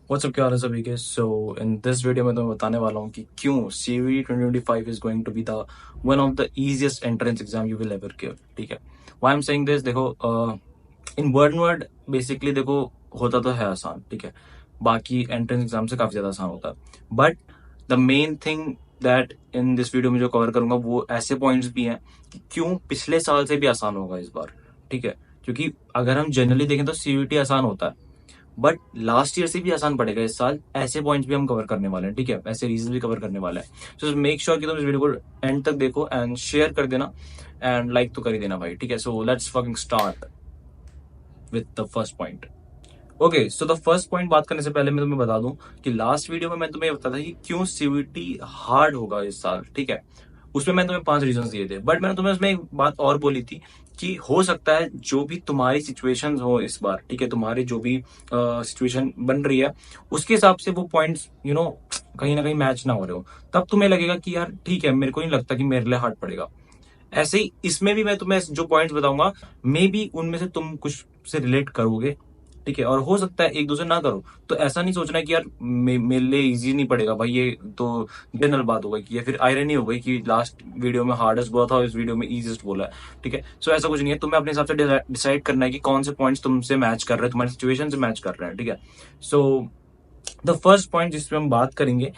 WhatsApp, क्या हाल है सभी के। सो इन दिस वीडियो में तुम्हें बताने वाला हूँ कि क्यों CUET 2025 is going to be the one of the easiest entrance exam you will ever give. ठीक है, why I am saying this, देखो इन वर्ड बेसिकली देखो, होता तो है आसान, ठीक है, बाकी एंट्रेंस एग्जाम से काफी ज्यादा आसान होता है, but the main thing that in this video में जो कवर करूंगा वो ऐसे पॉइंट्स भी हैं कि क्यों पिछले साल से भी आसान होगा इस बार। ठीक है, क्योंकि अगर हम जनरली देखें तो सीयूईटी आसान होता है, बट लास्ट ईयर से भी आसान पड़ेगा इस साल। ऐसे पॉइंट्स भी हम कवर करने वाले हैं, ठीक है, ऐसे रीजन भी कवर करने वाले हैं। सो मेक श्योर कि तुम इस वीडियो को एंड तक देखो एंड शेयर कर देना एंड लाइक तो कर ही देना भाई। ठीक है, so let's fucking start with the first point. Okay, so the first point बात करने से पहले मैं तुम्हें बता दूं कि लास्ट वीडियो में मैं तुम्हें बताया था कि क्यों सीयूईटी हार्ड होगा इस साल। ठीक है, उसमें मैंने तुम्हें 5 रीजन दिए थे, बट मैंने तुम्हें उसमें एक बात और बोली थी कि हो सकता है जो भी तुम्हारी सिचुएशन हो इस बार, ठीक है, तुम्हारी जो भी सिचुएशन बन रही है उसके हिसाब से वो पॉइंट्स कहीं ना कहीं मैच ना हो रहे हो, तब तुम्हें लगेगा कि यार ठीक है, मेरे को नहीं लगता कि मेरे लिए हार्ड पड़ेगा। ऐसे ही इसमें भी मैं तुम्हें जो पॉइंट्स बताऊंगा, मे बी उनमें से तुम कुछ से रिलेट करोगे। ठीक है, और हो सकता है एक दूसरे ना करो, तो ऐसा नहीं सोचना कि यार मेरे लिए इजी नहीं पड़ेगा भाई, ये तो जनरल बात हो गई कि, या फिर आयरनी हो गई कि लास्ट वीडियो में हार्डेस्ट बोला था और इस वीडियो में इजीएस्ट बोला है। ठीक है, सो ऐसा कुछ नहीं है, तुम्हें अपने हिसाब से डिसाइड करना है कि कौन से पॉइंट्स तुमसे मैच कर रहे हैं, तुम्हारी सिचुएशन से मैच कर रहे हैं। ठीक है, सो द फर्स्ट पॉइंट जिस पे हम बात करेंगे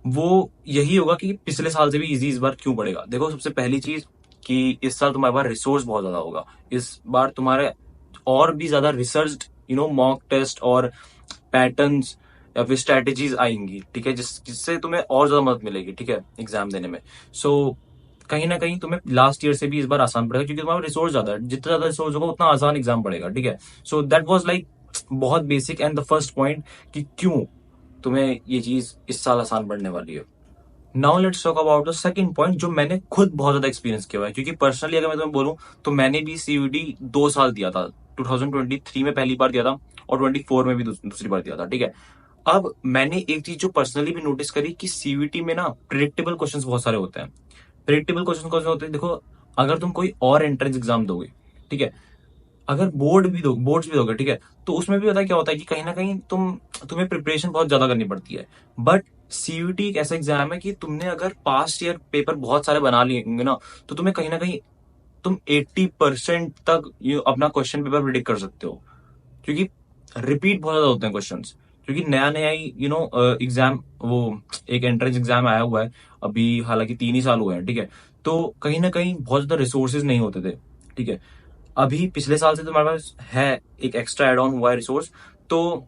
वो यही होगा कि पिछले साल से भी इजी इस बार क्यों पड़ेगा। देखो, सबसे पहली चीज कि इस साल तुम्हारे पास रिसोर्स बहुत ज्यादा होगा। इस बार तुम्हारे और भी ज्यादा रिसर्च मॉक टेस्ट और पैटर्न्स या फिर स्ट्रेटेजीज आएंगी। ठीक है, जिससे तुम्हें और ज्यादा मदद मिलेगी, ठीक है, एग्जाम देने में। सो कहीं ना कहीं तुम्हें लास्ट ईयर से भी इस बार आसान पड़ेगा, क्योंकि तुम्हारा रिसोर्स ज्यादा है, जितना ज्यादा रिसोर्स होगा उतना आसान एग्जाम पड़ेगा। ठीक है, सो दैट वाज लाइक बहुत basic and the first point कि क्यों तुम्हें ये चीज इस साल आसान पड़ने वाली है। Now let's talk about the second point, जो मैंने खुद बहुत ज्यादा एक्सपीरियंस किया हुआ है, क्योंकि पर्सनली अगर मैं तुम्हें बोलूं तो मैंने भी सीयूडी 2 साल दिया था। 2023 में पहली बार दिया था और 24 में भी दूसरी बार दिया था। ठीक है, अब मैंने एक चीज जो पर्सनली भी नोटिस करी कि सीयूटी में ना प्रिडिक्टेबल क्वेश्चंस बहुत सारे होते हैं। प्रिडिक्टेबल क्वेश्चन कौन से होते हैं, देखो, अगर तुम कोई और एंट्रेंस एग्जाम दोगे, ठीक है, अगर बोर्ड्स भी दोगे, ठीक है, तो उसमें भी पता है क्या होता है कि कहीं ना कहीं तुम्हें प्रिपरेशन बहुत ज्यादा करनी पड़ती है। बट सीयूटी एक ऐसा एग्जाम है कि तुमने अगर पास्ट ईयर पेपर बहुत सारे बना लिए होंगे ना, तो तुम्हें कहीं ना कहीं तुम 80% तक अपना क्वेश्चन पेपर प्रिडिक्ट कर सकते हो, क्योंकि रिपीट बहुत ज्यादा होते हैं क्वेश्चंस। क्योंकि नया नया ही एग्जाम, वो एक एंट्रेंस एग्जाम आया हुआ है अभी, हालांकि 3 ही साल हुए हैं। ठीक है, तो कहीं ना कहीं बहुत ज्यादा रिसोर्सेज नहीं होते थे। ठीक है, अभी पिछले साल से तुम्हारे पास है एक एक्स्ट्रा एड ऑन हुआ है रिसोर्स, तो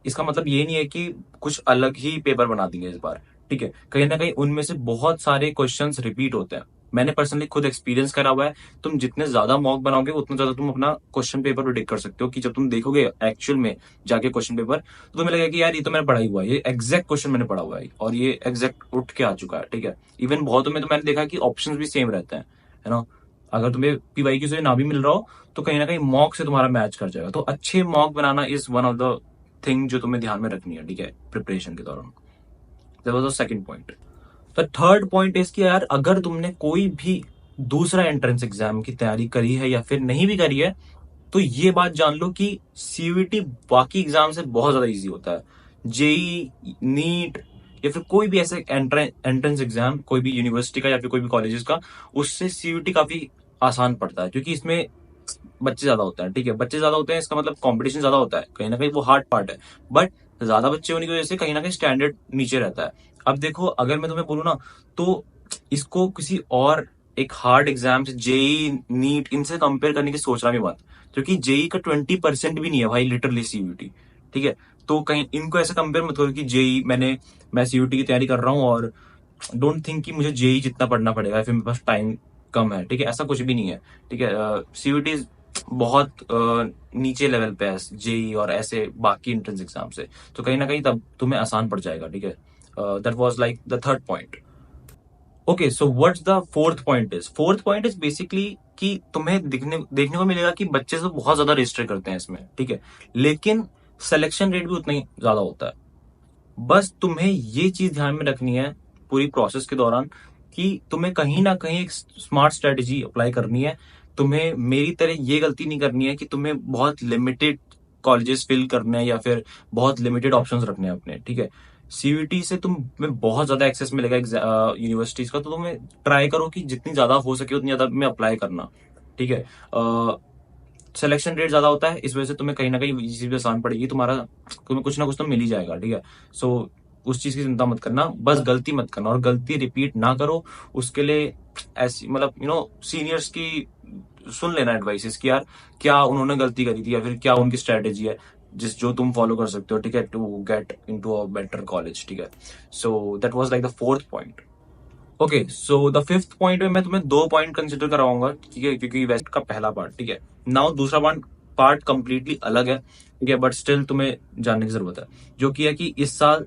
इसका मतलब ये नहीं है कि कुछ अलग ही पेपर बना देंगे इस बार। ठीक है, कहीं ना कहीं उनमें से बहुत सारे क्वेश्चंस रिपीट होते हैं। मैंने पर्सनली खुद एक्सपीरियंस करा हुआ है। तुम जितने ज्यादा मॉक बनाओगे उतना ज्यादा तुम अपना क्वेश्चन पेपर प्रिडिक्ट कर सकते हो, कि जब तुम देखोगे एक्चुअल में जाके क्वेश्चन पेपर, तो तुम्हें लगेगा कि यार ये तो मैंने पढ़ा ही हुआ है, ये एग्जैक्ट क्वेश्चन मैंने पढ़ा हुआ है और ये एग्जैक्ट उठ के आ चुका है। ठीक है, इवन बहुतों में तो मैंने देखा कि ऑप्शन भी सेम रहते हैं, है ना। अगर तुम्हें पीवाईक्यू से ना भी मिल रहा हो, तो कहीं ना कहीं मॉक से तुम्हारा मैच कर जाएगा। तो अच्छे mock banana is one of the thing जो तुम्हें ध्यान में रखनी है, ठीक है, प्रिपरेशन के दौरान। That was the second point. The third point is कि यार अगर तुमने कोई भी दूसरा एंट्रेंस एग्जाम की तैयारी करी है या फिर नहीं भी करी है, तो ये बात जान लो कि सीयूईटी बाकी एग्जाम से बहुत ज्यादा इजी होता है। जेई, नीट या फिर कोई भी ऐसे एंट्रेंस एग्जाम, कोई भी यूनिवर्सिटी का या फिर कोई भी कॉलेजेस का, उससे सीयूईटी काफी आसान पड़ता है, क्योंकि इसमें बच्चे ज्यादा होते हैं। ठीक है, बच्चे ज्यादा होते हैं, इसका मतलब कंपटीशन ज्यादा होता है, कहीं ना कहीं वो हार्ड पार्ट है। बट ज्यादा बच्चे होने की वजह से कहीं ना कहीं स्टैंडर्ड नीचे रहता है। अब देखो, अगर मैं तुम्हें बोलूँ ना, तो इसको किसी और एक हार्ड एग्जाम से, जेई, नीट, इनसे कंपेयर करने की सोचना भी मत, क्योंकि जेई का 20% भी नहीं है भाई, लिटरली सीयूटी। ठीक है, तो कहीं इनको ऐसे कंपेयर मत करो कि जेई मैं सीयूटी की तैयारी कर रहा हूँ और डोंट थिंक कि मुझे जेई जितना पढ़ना पड़ेगा या फिर मेरे पास टाइम कम है। ठीक है, ऐसा कुछ भी नहीं है। ठीक है, सीयूटी बहुत नीचे लेवल पे है जेई और ऐसे बाकी एंट्रेंस एग्जाम से, तो कहीं ना कहीं तब तुम्हें आसान पड़ जाएगा। ठीक है, that was like the third point. Okay, so what's the fourth point is, fourth point is basically कि तुम्हें देखने को मिलेगा कि बच्चे से बहुत ज्यादा रजिस्टर करते हैं इसमें। ठीक है, लेकिन सिलेक्शन रेट भी उतना ही ज्यादा होता है। बस तुम्हें ये चीज ध्यान में रखनी है पूरी प्रोसेस के दौरान, कि तुम्हें कहीं ना कहीं एक स्मार्ट स्ट्रेटेजी अप्लाई करनी है। तुम्हें मेरी तरह ये गलती नहीं करनी है कि तुम्हें बहुत लिमिटेड कॉलेजेस फिल करने हैं या फिर बहुत लिमिटेड ऑप्शंस रखने हैं अपने, ठीक है। सीयूईटी से तुम्हें बहुत ज्यादा एक्सेस मिलेगा यूनिवर्सिटीज का, तो तुम्हें ट्राई करो कि जितनी ज्यादा हो सके उतनी ज्यादा में अप्लाई करना, ठीक है। सिलेक्शन रेट ज्यादा होता है, इस वजह से तुम्हें कहीं ना कहीं ये चीज आसान पड़ेगी, तुम्हें कुछ ना कुछ तो मिल ही जाएगा, ठीक है। सो उस चीज की चिंता मत करना, बस गलती मत करना, और गलती रिपीट ना करो। उसके लिए ऐसी मतलब सीनियर्स की सुन लेना एडवाइसेस कि यार क्या उन्होंने गलती करी थी या फिर क्या उनकी स्ट्रेटेजी है जो तुम फॉलो कर सकते हो, ठीक है, to get into a better college, ठीक है। So that was like the fourth point. Okay, so the fifth point में मैं तुम्हें 2 पॉइंट कंसिडर कराऊंगा, ठीक है, क्योंकि वेस्ट का पहला पार्ट, ठीक है। नाउ दूसरा पार्ट कंप्लीटली अलग है, ठीक है, बट स्टिल तुम्हें जानने की जरूरत है, जो कि है कि इस साल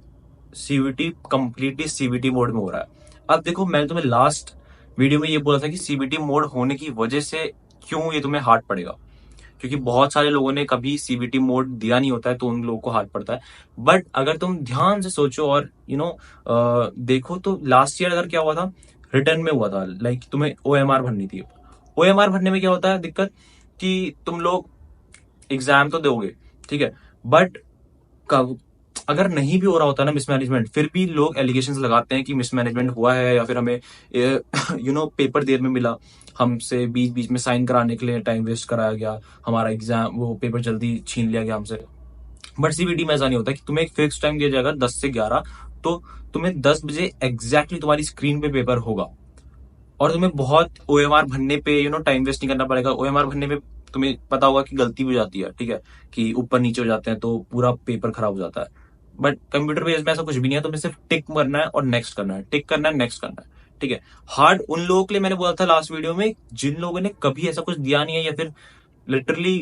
सीबीटी कंप्लीटली सीबीटी मोड में हो रहा है। अब देखो, मैंने तुम्हें लास्ट वीडियो में ये बोला था कि सीबीटी मोड होने की वजह से क्यों ये तुम्हें हार्ड पड़ेगा, क्योंकि बहुत सारे लोगों ने कभी सीबीटी मोड दिया नहीं होता है, तो उन लोगों को हार्ड पड़ता है। बट अगर तुम ध्यान से सोचो और देखो, तो लास्ट ईयर अगर क्या हुआ था, रिटर्न में हुआ था, लाइक तुम्हें ओएमआर भरनी थी। ओएमआर भरने में क्या होता है दिक्कत, कि तुम लोग एग्जाम तो दोगे, ठीक है, बट अगर नहीं भी हो रहा होता ना मिसमैनेजमेंट, फिर भी लोग एलिगेशंस लगाते हैं कि मिसमैनेजमेंट हुआ है, या फिर हमें पेपर देर में मिला, हमसे बीच बीच में साइन कराने के लिए टाइम वेस्ट कराया गया, हमारा एग्जाम वो पेपर जल्दी छीन लिया गया हमसे। बट सीबीटी में ऐसा नहीं होता कि तुम्हें एक फिक्स टाइम दिया जाएगा 10 से 11, तो तुम्हें 10 बजे एग्जैक्टली तुम्हारी स्क्रीन पे पेपर होगा, और तुम्हें बहुत ओएमआर भरने पे टाइम वेस्ट नहीं करना पड़ेगा। ओएमआर भरने में तुम्हें पता होगा कि गलती भी हो जाती है, ठीक है, कि ऊपर नीचे हो जाते हैं तो पूरा पेपर खराब हो जाता है। बट कंप्यूटर बेस में ऐसा कुछ भी नहीं है, तुम्हें सिर्फ टिक करना है और नेक्स्ट करना है, टिक करना है, नेक्स्ट करना है, ठीक है। हार्ड उन लोगों के लिए मैंने बोला था लास्ट वीडियो में, जिन लोगों ने कभी ऐसा कुछ दिया नहीं है, या फिर लिटरली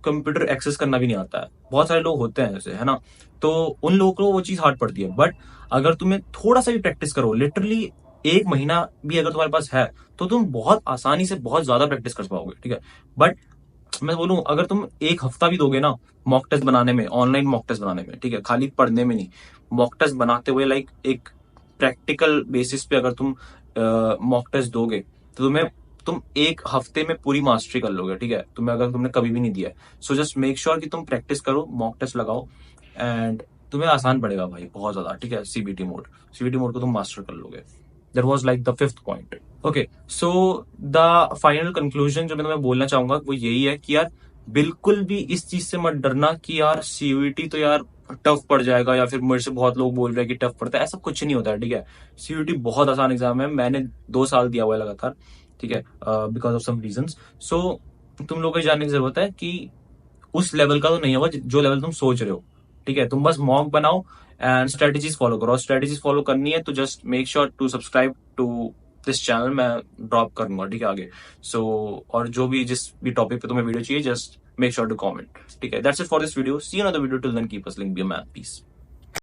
कंप्यूटर एक्सेस करना भी नहीं आता है, बहुत सारे लोग होते हैं ऐसे, है ना, तो उन लोगों को वो चीज हार्ड पड़ती है। बट अगर तुम्हें थोड़ा सा भी प्रैक्टिस करो, लिटरली 1 महीना भी अगर तुम्हारे पास है, तो तुम बहुत आसानी से बहुत ज्यादा प्रैक्टिस कर पाओगे, ठीक है। बट मैं बोलूं, अगर तुम 1 हफ्ता भी दोगे ना मॉक टेस्ट बनाने में, ऑनलाइन मॉक टेस्ट बनाने में, ठीक है, खाली पढ़ने में नहीं, मॉक टेस्ट बनाते हुए, लाइक एक प्रैक्टिकल बेसिस पे अगर तुम मॉक टेस्ट दोगे, तो तुम 1 हफ्ते में पूरी मास्टरी कर लोगे, ठीक है, अगर तुमने कभी भी नहीं दिया है। सो जस्ट मेक श्योर कि तुम प्रैक्टिस करो, मॉक टेस्ट लगाओ, एंड तुम्हें आसान पड़ेगा भाई बहुत ज्यादा, ठीक है। सीबीटी मोड को तुम मास्टर कर लोगे। That was like the fifth point. Okay, so the final conclusion जो मैं तुम्हें बोलना चाहूंगा वो यही है कि यार बिल्कुल भी इस चीज से मत डरना कि यार सीयूईटी तो यार टफ पड़ जाएगा, या फिर मेरे से बहुत लोग बोल रहे हैं कि टफ पड़ता है, ऐसा कुछ नहीं होता है, ठीक है। सीयूईटी बहुत आसान एग्जाम है, मैंने 2 साल दिया हुआ है लगातार, ठीक है, बिकॉज ऑफ सम रीजंस। सो तुम लोगों को जानने की जरूरत है कि उस लेवल का तो नहीं होगा जो लेवल तुम सोच रहे हो, ठीक है। तुम बस मॉक बनाओ एंड स्ट्रेटेजीज फॉलो करो, और स्ट्रेटेजीज फॉलो करनी है तो just make sure to subscribe to this channel, मैं ड्रॉप करूंगा, ठीक है, आगे। सो और जिस भी टॉपिक पे तुम्हें वीडियो चाहिए, just make sure to comment, ठीक है। That's it for this video, see you in other video, till then keep us link be a man, piece.